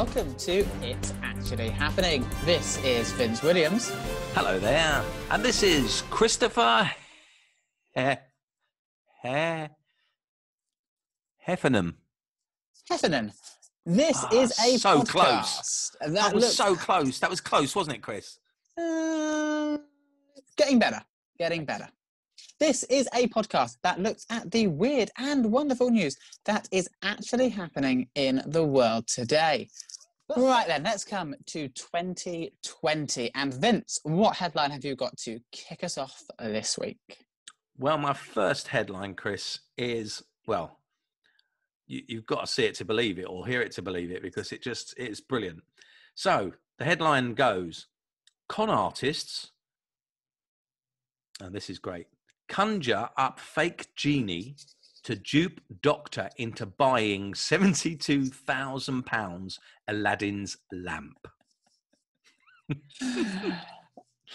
welcome to It's Actually Happening. This is Vince Williams. Hello there. And this is Christopher Heffernan. Heffernan. This is a so podcast. Close. That was so close. That was close, wasn't it, Chris? Getting better. This is a podcast that looks at the weird and wonderful news that is actually happening in the world today. Right then, let's come to 2020. And Vince, what headline have you got to kick us off this week? Well, my first headline, Chris, is, well, you've got to see it to believe it or hear it to believe it because it's brilliant. So the headline goes, con artists, and this is great, conjure up fake genie to dupe doctor into buying £72,000 Aladdin's lamp.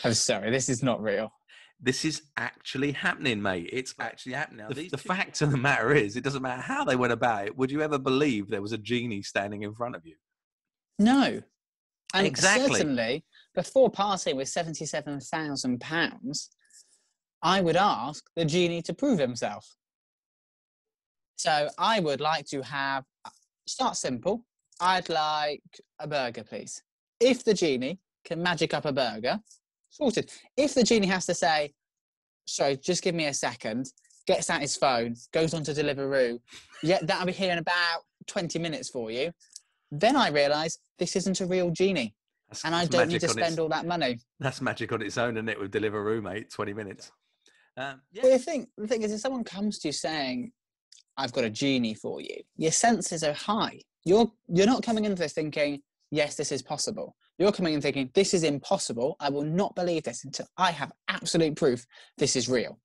I'm sorry, this is not real. This is actually happening, mate. It's actually happening. Now, the fact of the matter is, it doesn't matter how they went about it. Would you ever believe there was a genie standing in front of you? No. And exactly. Certainly, before parting with £77,000, I would ask the genie to prove himself. So I would like to start simple. I'd like a burger, please. If the genie can magic up a burger, sorted. If the genie has to say, sorry, just give me a second, gets out his phone, goes on to Deliveroo, yeah, that'll be here in about 20 minutes for you, then I realise this isn't a real genie. And I don't need to spend all that money. That's magic on its own, isn't it, with Deliveroo, mate? 20 minutes. Yeah. Well, the thing is, if someone comes to you saying, I've got a genie for you, your senses are high. You're not coming into this thinking, yes, this is possible. You're coming in thinking, this is impossible. I will not believe this until I have absolute proof this is real.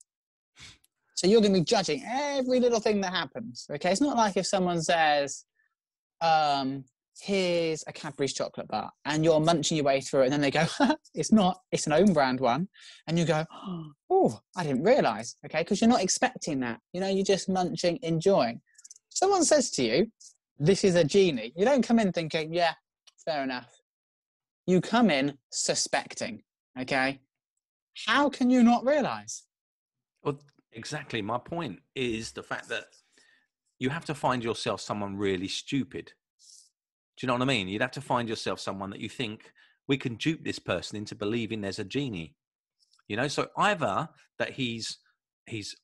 So you're going to be judging every little thing that happens. Okay, it's not like if someone says, here's a Cadbury's chocolate bar, and you're munching your way through it, and then they go, it's not, it's an own brand one. And you go, oh, I didn't realise, okay, because you're not expecting that. You know, you're just munching, enjoying. Someone says to you, this is a genie. You don't come in thinking, yeah, fair enough. You come in suspecting, okay? How can you not realise? Well, exactly. My point is the fact that you have to find yourself someone really stupid. Do you know what I mean? You'd have to find yourself someone that you think, we can dupe this person into believing there's a genie. You know, so either that he's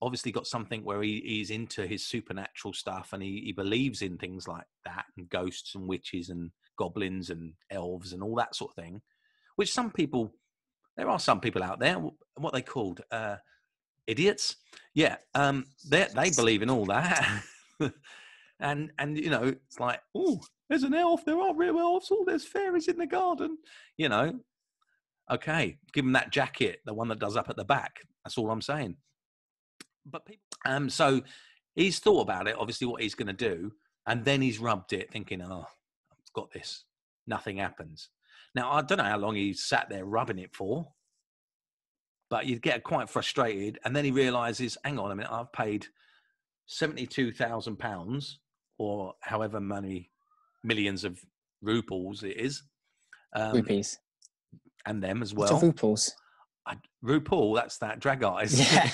obviously got something where he's into his supernatural stuff and he believes in things like that and ghosts and witches and goblins and elves and all that sort of thing, which there are some people out there, what they called, idiots. Yeah, they believe in all that. and you know, it's like, oh, there's an elf, there are real elves, oh, there's fairies in the garden, you know. Okay, give him that jacket, the one that does up at the back. That's all I'm saying. But people, so he's thought about it, obviously what he's going to do, and then he's rubbed it thinking, oh, I've got this. Nothing happens. Now, I don't know how long he sat there rubbing it for, but you'd get quite frustrated, and then he realises, hang on a minute, I've paid £72,000 or however many millions of rupees it is. Rupees. And them as well. What's rupees? RuPaul, that's that drag artist. Yeah.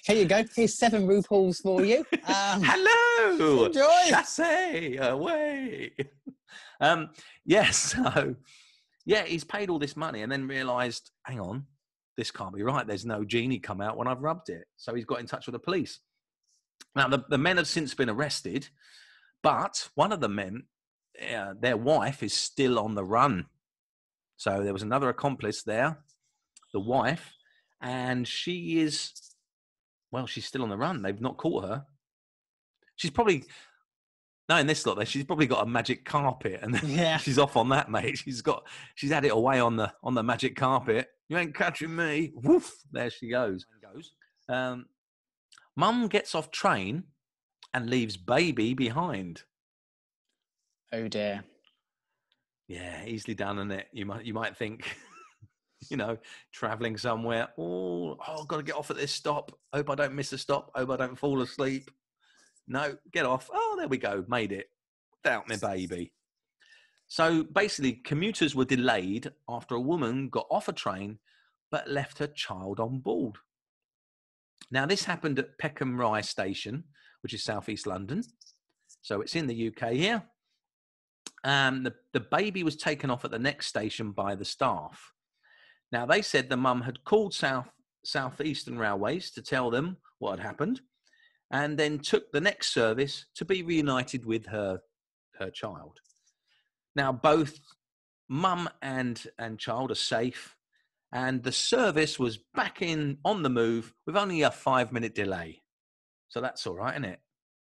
Here you go. Here's 7 rupees for you. Hello. Enjoy. Chassez away. Yes. So, yeah, he's paid all this money and then realised, hang on, this can't be right. There's no genie come out when I've rubbed it. So he's got in touch with the police. Now, the men have since been arrested, but one of the men, their wife, is still on the run. So there was another accomplice there, the wife, and she's still on the run. They've not caught her. She's probably, knowing this lot, she's probably got a magic carpet, and she's off on that, mate. She's had it away on the magic carpet. You ain't catching me. Woof! There she goes. Mum gets off train and leaves baby behind. Oh dear. Yeah, easily done, isn't it? You might think, you know, traveling somewhere. Oh, I've got to get off at this stop. Hope I don't miss a stop. Hope I don't fall asleep. No, get off. Oh, there we go. Made it. Without my baby. So basically, commuters were delayed after a woman got off a train but left her child on board. Now, this happened at Peckham Rye Station, which is southeast London. So it's in the UK here. The baby was taken off at the next station by the staff. Now, they said the mum had called Southeastern Railways to tell them what had happened, and then took the next service to be reunited with her child. Now, both mum and child are safe, and the service was back on the move with only a 5-minute delay. So that's all right, isn't it?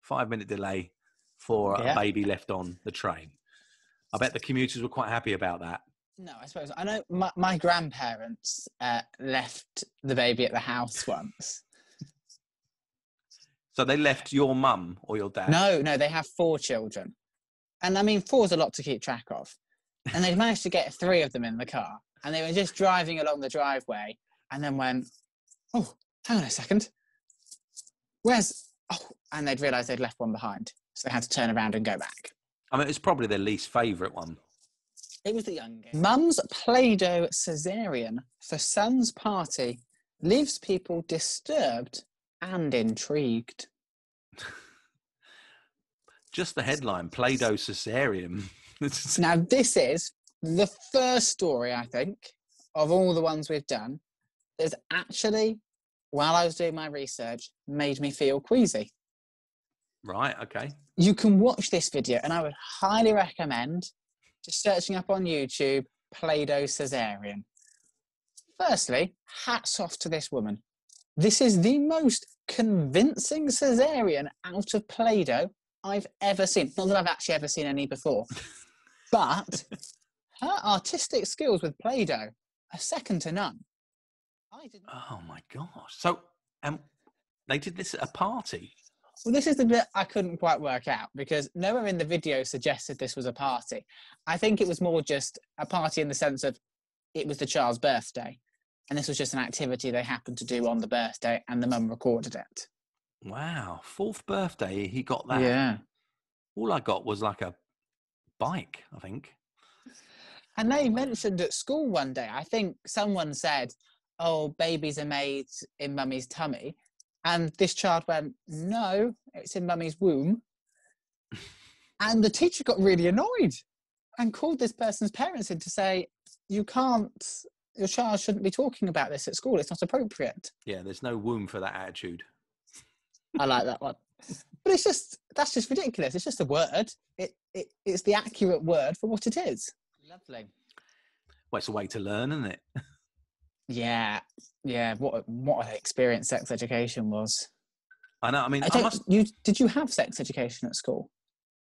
5-minute delay for a baby left on the train. I bet the commuters were quite happy about that. No, I suppose. I know my grandparents left the baby at the house once. So they left your mum or your dad? No, they have 4 children. And I mean, 4 is a lot to keep track of. And they managed to get 3 of them in the car. And they were just driving along the driveway and then went, oh, hang on a second. And they'd realised they'd left one behind. So they had to turn around and go back. I mean, it's probably their least favourite one. It was the youngest. Mum's Play-Doh cesarean for son's party leaves people disturbed and intrigued. Just the headline, Play-Doh cesarean. Now, this is the first story, I think, of all the ones we've done, that's actually, while I was doing my research, made me feel queasy. Right, okay. You can watch this video, and I would highly recommend just searching up on YouTube, Play-Doh cesarean. Firstly, hats off to this woman. This is the most convincing cesarean out of Play-Doh I've ever seen. Not that I've actually ever seen any before, but her artistic skills with Play-Doh are second to none. Oh my gosh. So they did this at a party? Well, this is the bit I couldn't quite work out, because nowhere in the video suggested this was a party. I think it was more just a party in the sense of it was the child's birthday, and this was just an activity they happened to do on the birthday, and the mum recorded it. Wow, 4th birthday, he got that. Yeah. All I got was like a bike, I think. And they mentioned at school one day, I think someone said, oh, babies are made in mummy's tummy. And this child went, no, it's in mummy's womb. And the teacher got really annoyed and called this person's parents in to say, your child shouldn't be talking about this at school. It's not appropriate. Yeah, there's no womb for that attitude. I like that one. But that's just ridiculous. It's just a word. It's the accurate word for what it is. Lovely. Well, it's a way to learn, isn't it? Yeah. What an experience sex education was. I know. I mean, did you have sex education at school?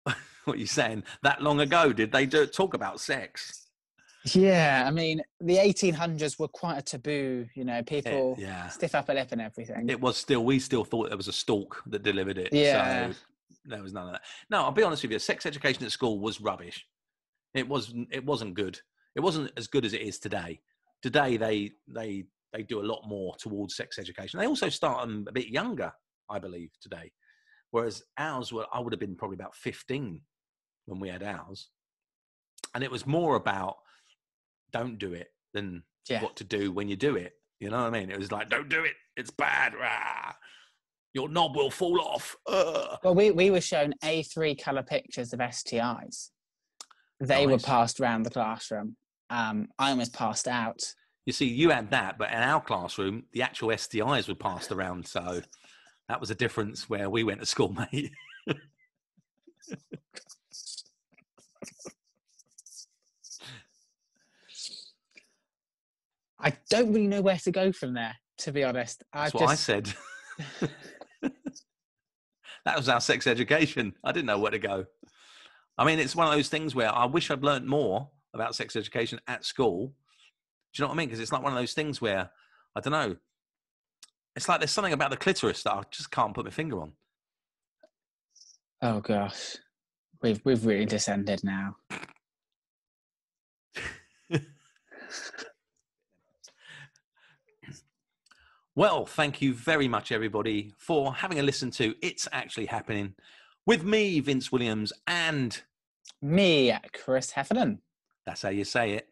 What are you saying? That long ago, did they talk about sex? Yeah, I mean, the 1800s were quite a taboo. You know, people stiff upper lip and everything. We still thought there was a stork that delivered it. Yeah. So there was none of that. No, I'll be honest with you. Sex education at school was rubbish. It wasn't good. It wasn't as good as it is today. Today, they do a lot more towards sex education. They also start them a bit younger, I believe, today. Whereas ours I would have been probably about 15 when we had ours. And it was more about don't do it than what to do when you do it. You know what I mean? It was like, don't do it. It's bad. Rah. Your knob will fall off. Ugh. Well, we were shown A3 colour pictures of STIs. They were passed around the classroom. I almost passed out. You see, you had that, but in our classroom, the actual STIs were passed around. So that was a difference where we went to school, mate. I don't really know where to go from there, to be honest. That's what I said. That was our sex education. I didn't know where to go. I mean, it's one of those things where I wish I'd learned more about sex education at school. Do you know what I mean? Because it's like one of those things where, I don't know, it's like there's something about the clitoris that I just can't put my finger on. Oh, gosh. We've really descended now. Well, thank you very much, everybody, for having a listen to It's Actually Happening with me, Vince Williams, and Me, Chris Heffernan. That's how you say it.